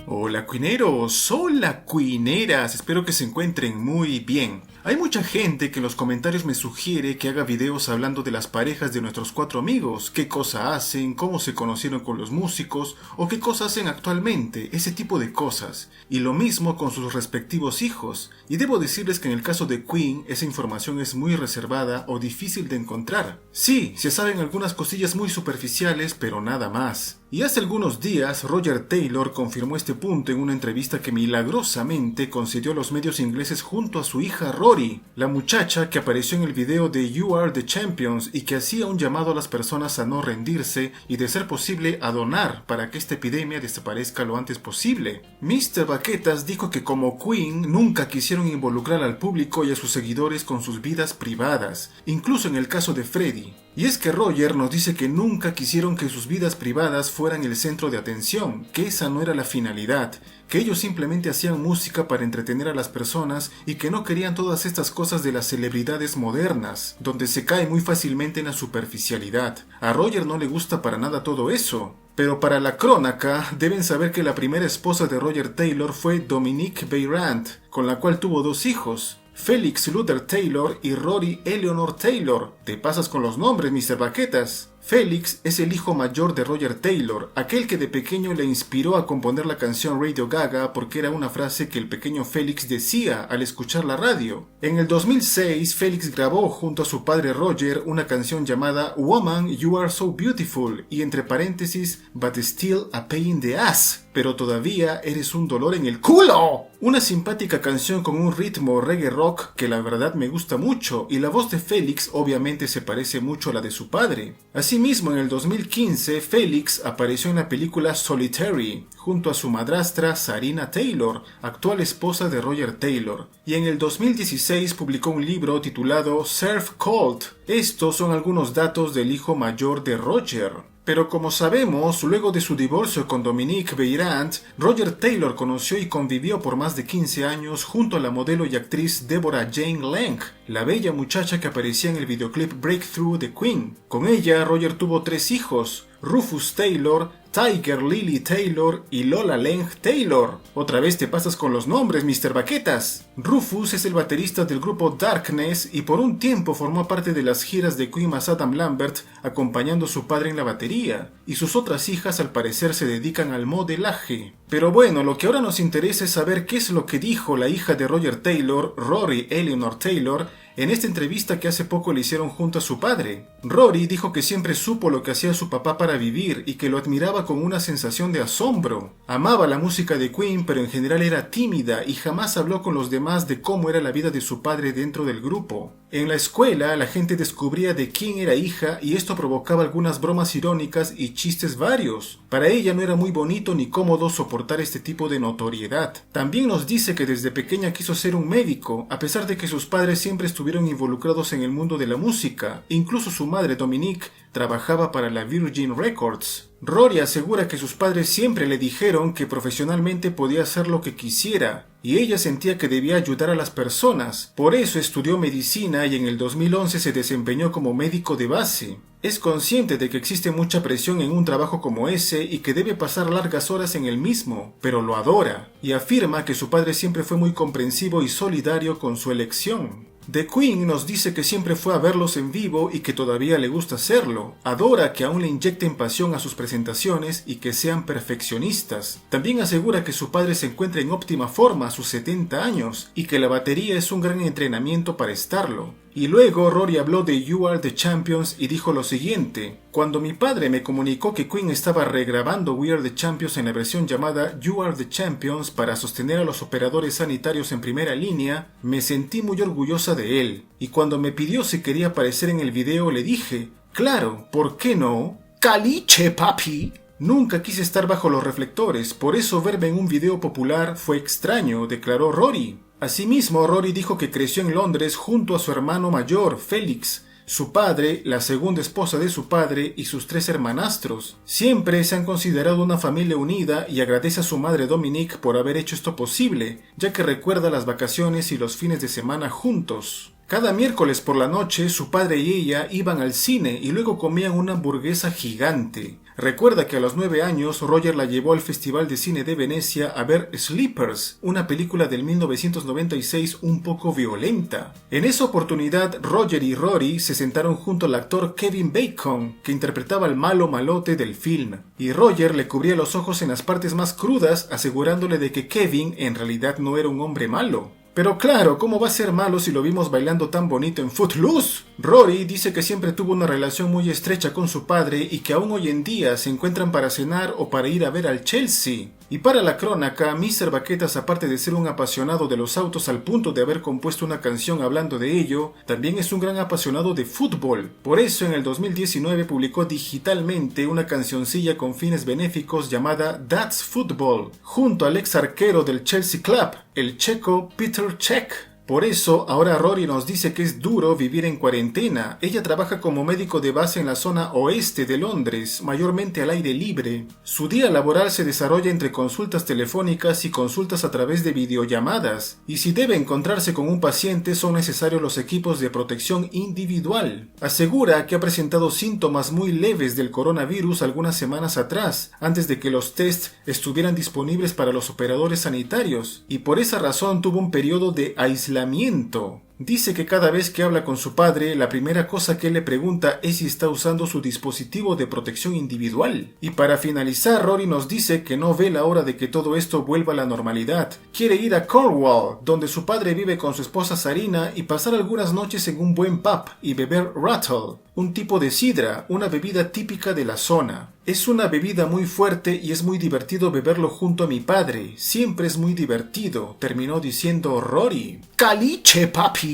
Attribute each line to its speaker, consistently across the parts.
Speaker 1: Hola cuineros, hola cuineras, espero que se encuentren muy bien. Hay mucha gente que en los comentarios me sugiere que haga videos hablando de las parejas de nuestros 4 amigos, qué cosa hacen, cómo se conocieron con los músicos o qué cosas hacen actualmente, ese tipo de cosas. Y lo mismo con sus respectivos hijos. Y debo decirles que en el caso de Queen esa información es muy reservada o difícil de encontrar. Sí, se saben algunas cosillas muy superficiales, pero nada más. Y hace algunos días Roger Taylor confirmó este punto en una entrevista que milagrosamente concedió a los medios ingleses junto a su hija Rory, la muchacha que apareció en el video de You Are the Champions y que hacía un llamado a las personas a no rendirse y de ser posible a donar para que esta epidemia desaparezca lo antes posible. Mr. Baquetas dijo que como Queen nunca quisieron involucrar al público y a sus seguidores con sus vidas privadas, incluso en el caso de Freddie. Y es que Roger nos dice que nunca quisieron que sus vidas privadas fueran el centro de atención, que esa no era la finalidad, que ellos simplemente hacían música para entretener a las personas y que no querían todas estas cosas de las celebridades modernas, donde se cae muy fácilmente en la superficialidad. A Roger no le gusta para nada todo eso. Pero para la crónica, deben saber que la primera esposa de Roger Taylor fue Dominique Beyrand, con la cual tuvo 2 hijos. Felix Luther Taylor y Rory Eleanor Taylor. Te pasas con los nombres, Mr. Baquetas. Felix es el hijo mayor de Roger Taylor, aquel que de pequeño le inspiró a componer la canción Radio Gaga porque era una frase que el pequeño Felix decía al escuchar la radio. En el 2006, Felix grabó junto a su padre Roger una canción llamada Woman, You Are So Beautiful y entre paréntesis, But Still a Pain in the Ass, pero todavía eres un dolor en el culo. Una simpática canción con un ritmo reggae rock que la verdad me gusta mucho y la voz de Felix obviamente se parece mucho a la de su padre. Asimismo, en el 2015, Felix apareció en la película Solitary, junto a su madrastra Sarina Taylor, actual esposa de Roger Taylor, y en el 2016 publicó un libro titulado Surf Cult. Estos son algunos datos del hijo mayor de Roger. Pero como sabemos, luego de su divorcio con Dominique Beyrand, Roger Taylor conoció y convivió por más de 15 años junto a la modelo y actriz Deborah Jane Lang, la bella muchacha que aparecía en el videoclip Breakthrough de Queen. Con ella, Roger tuvo 3 hijos, Rufus Taylor, Tiger Lily Taylor y Lola Leng Taylor. Otra vez te pasas con los nombres, Mr. Baquetas. Rufus es el baterista del grupo Darkness y por un tiempo formó parte de las giras de Queen más Adam Lambert, acompañando a su padre en la batería. Y sus otras hijas al parecer se dedican al modelaje. Pero bueno, lo que ahora nos interesa es saber qué es lo que dijo la hija de Roger Taylor, Rory Eleanor Taylor, en esta entrevista que hace poco le hicieron junto a su padre. Rory dijo que siempre supo lo que hacía su papá para vivir y que lo admiraba con una sensación de asombro. Amaba la música de Queen, pero en general era tímida y jamás habló con los demás de cómo era la vida de su padre dentro del grupo. En la escuela, la gente descubría de quién era hija y esto provocaba algunas bromas irónicas y chistes varios. Para ella no era muy bonito ni cómodo soportar este tipo de notoriedad. También nos dice que desde pequeña quiso ser un médico, a pesar de que sus padres siempre estuvieron involucrados en el mundo de la música. Incluso su madre, Dominique, trabajaba para la Virgin Records. Rory asegura que sus padres siempre le dijeron que profesionalmente podía hacer lo que quisiera, y ella sentía que debía ayudar a las personas. Por eso estudió medicina y en el 2011 se desempeñó como médico de base. Es consciente de que existe mucha presión en un trabajo como ese y que debe pasar largas horas en el mismo, pero lo adora, y afirma que su padre siempre fue muy comprensivo y solidario con su elección. The Queen nos dice que siempre fue a verlos en vivo y que todavía le gusta hacerlo. Adora que aún le inyecten pasión a sus presentaciones y que sean perfeccionistas. También asegura que su padre se encuentra en óptima forma a sus 70 años y que la batería es un gran entrenamiento para estarlo. Y luego Rory habló de You Are the Champions y dijo lo siguiente: cuando mi padre me comunicó que Queen estaba regrabando We Are the Champions en la versión llamada You Are the Champions para sostener a los operadores sanitarios en primera línea, me sentí muy orgullosa de él. Y cuando me pidió si quería aparecer en el video le dije, claro, ¿por qué no? ¡Caliche, papi! Nunca quise estar bajo los reflectores, por eso verme en un video popular fue extraño, declaró Rory. Asimismo, Rory dijo que creció en Londres junto a su hermano mayor, Felix, su padre, la segunda esposa de su padre y sus 3 hermanastros. Siempre se han considerado una familia unida y agradece a su madre Dominique por haber hecho esto posible, ya que recuerda las vacaciones y los fines de semana juntos. Cada miércoles por la noche su padre y ella iban al cine y luego comían una hamburguesa gigante. Recuerda que a los 9 años Roger la llevó al Festival de Cine de Venecia a ver Sleepers, una película del 1996 un poco violenta. En esa oportunidad Roger y Rory se sentaron junto al actor Kevin Bacon, que interpretaba al malo malote del film, y Roger le cubría los ojos en las partes más crudas, asegurándole de que Kevin en realidad no era un hombre malo. Pero claro, ¿cómo va a ser malo si lo vimos bailando tan bonito en Footloose? Rory dice que siempre tuvo una relación muy estrecha con su padre y que aún hoy en día se encuentran para cenar o para ir a ver al Chelsea. Y para la crónica, Mr. Baquetas, aparte de ser un apasionado de los autos al punto de haber compuesto una canción hablando de ello, también es un gran apasionado de fútbol. Por eso en el 2019 publicó digitalmente una cancioncilla con fines benéficos llamada That's Football, junto al ex arquero del Chelsea Club, el checo Peter Cech. Por eso, ahora Rory nos dice que es duro vivir en cuarentena. Ella trabaja como médico de base en la zona oeste de Londres, mayormente al aire libre. Su día laboral se desarrolla entre consultas telefónicas y consultas a través de videollamadas. Y si debe encontrarse con un paciente, son necesarios los equipos de protección individual. Asegura que ha presentado síntomas muy leves del coronavirus algunas semanas atrás, antes de que los tests estuvieran disponibles para los operadores sanitarios. Y por esa razón tuvo un periodo de aislamiento. Dice que cada vez que habla con su padre, la primera cosa que él le pregunta es si está usando su dispositivo de protección individual. Y para finalizar, Rory nos dice que no ve la hora de que todo esto vuelva a la normalidad. Quiere ir a Cornwall, donde su padre vive con su esposa Sarina, y pasar algunas noches en un buen pub y beber rattle, un tipo de sidra, una bebida típica de la zona. Es una bebida muy fuerte y es muy divertido beberlo junto a mi padre. Siempre es muy divertido, terminó diciendo Rory. ¡Caliche, papi!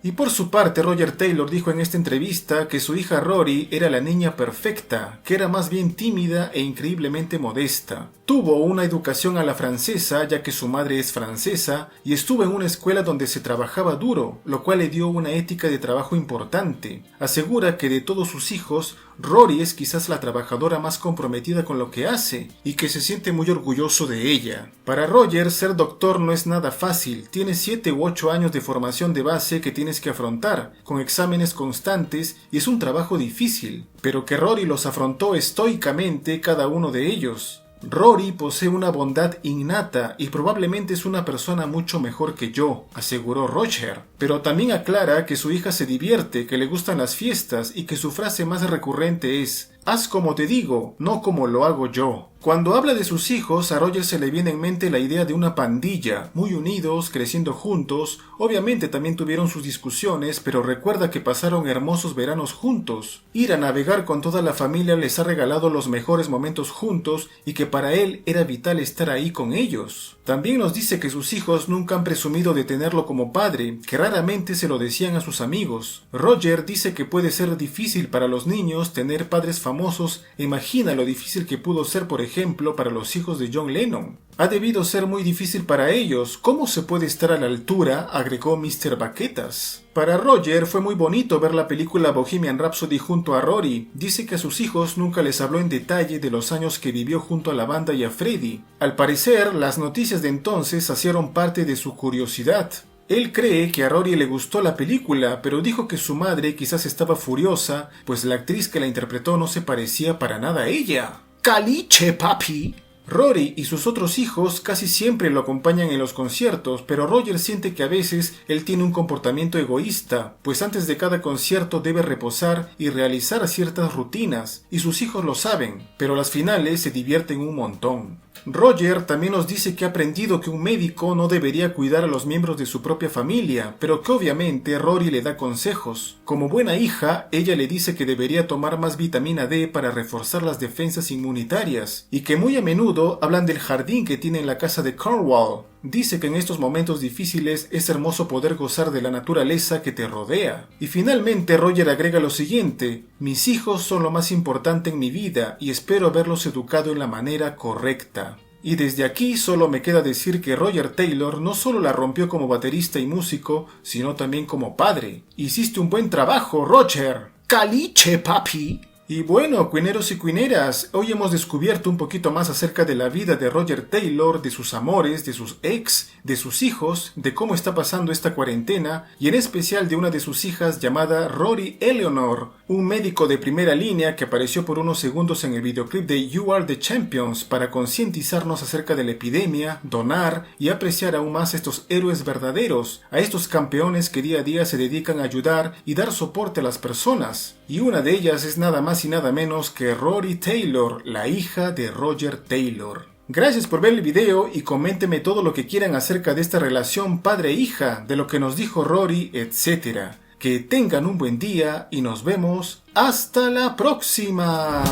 Speaker 1: Y por su parte, Roger Taylor dijo en esta entrevista que su hija Rory era la niña perfecta, que era más bien tímida e increíblemente modesta. Tuvo una educación a la francesa, ya que su madre es francesa, y estuvo en una escuela donde se trabajaba duro, lo cual le dio una ética de trabajo importante. Asegura que de todos sus hijos, Rory es quizás la trabajadora más comprometida con lo que hace, y que se siente muy orgulloso de ella. Para Roger, ser doctor no es nada fácil. Tiene 7 u 8 años de formación de base que tienes que afrontar, con exámenes constantes, y es un trabajo difícil, pero que Rory los afrontó estoicamente cada uno de ellos. Rory posee una bondad innata y probablemente es una persona mucho mejor que yo, aseguró Roger. Pero también aclara que su hija se divierte, que le gustan las fiestas y que su frase más recurrente es «Haz como te digo, no como lo hago yo». Cuando habla de sus hijos, a Roger se le viene en mente la idea de una pandilla, muy unidos, creciendo juntos. Obviamente también tuvieron sus discusiones, pero recuerda que pasaron hermosos veranos juntos. Ir a navegar con toda la familia les ha regalado los mejores momentos juntos y que para él era vital estar ahí con ellos. También nos dice que sus hijos nunca han presumido de tenerlo como padre, que raramente se lo decían a sus amigos. Roger dice que puede ser difícil para los niños tener padres famosos. Imagina lo difícil que pudo ser, por ejemplo, para los hijos de John Lennon. Ha debido ser muy difícil para ellos. ¿Cómo se puede estar a la altura?, agregó Mr. Baquetas. Para Roger fue muy bonito ver la película Bohemian Rhapsody junto a Rory. Dice que a sus hijos nunca les habló en detalle de los años que vivió junto a la banda y a Freddie. Al parecer, las noticias de entonces hicieron parte de su curiosidad. Él cree que a Rory le gustó la película, pero dijo que su madre quizás estaba furiosa, pues la actriz que la interpretó no se parecía para nada a ella. ¡Caliche, papi! Rory y sus otros hijos casi siempre lo acompañan en los conciertos, pero Roger siente que a veces él tiene un comportamiento egoísta, pues antes de cada concierto debe reposar y realizar ciertas rutinas, y sus hijos lo saben, pero las finales se divierten un montón. Roger también nos dice que ha aprendido que un médico no debería cuidar a los miembros de su propia familia, pero que obviamente Rory le da consejos. Como buena hija, ella le dice que debería tomar más vitamina D para reforzar las defensas inmunitarias, y que muy a menudo hablan del jardín que tiene en la casa de Cornwall. Dice que en estos momentos difíciles es hermoso poder gozar de la naturaleza que te rodea. Y finalmente Roger agrega lo siguiente: mis hijos son lo más importante en mi vida y espero haberlos educado en la manera correcta. Y desde aquí solo me queda decir que Roger Taylor no solo la rompió como baterista y músico, sino también como padre. Hiciste un buen trabajo, Roger. ¡Caliche, papi! Y bueno, cuineros y cuineras, hoy hemos descubierto un poquito más acerca de la vida de Roger Taylor, de sus amores, de sus ex, de sus hijos, de cómo está pasando esta cuarentena, y en especial de una de sus hijas llamada Rory Eleanor, un médico de primera línea que apareció por unos segundos en el videoclip de You Are the Champions para concientizarnos acerca de la epidemia, donar y apreciar aún más a estos héroes verdaderos, a estos campeones que día a día se dedican a ayudar y dar soporte a las personas. Y una de ellas es nada más y nada menos que Rory Taylor, la hija de Roger Taylor. Gracias por ver el video y coméntenme todo lo que quieran acerca de esta relación padre-hija, de lo que nos dijo Rory, etc. Que tengan un buen día y nos vemos hasta la próxima.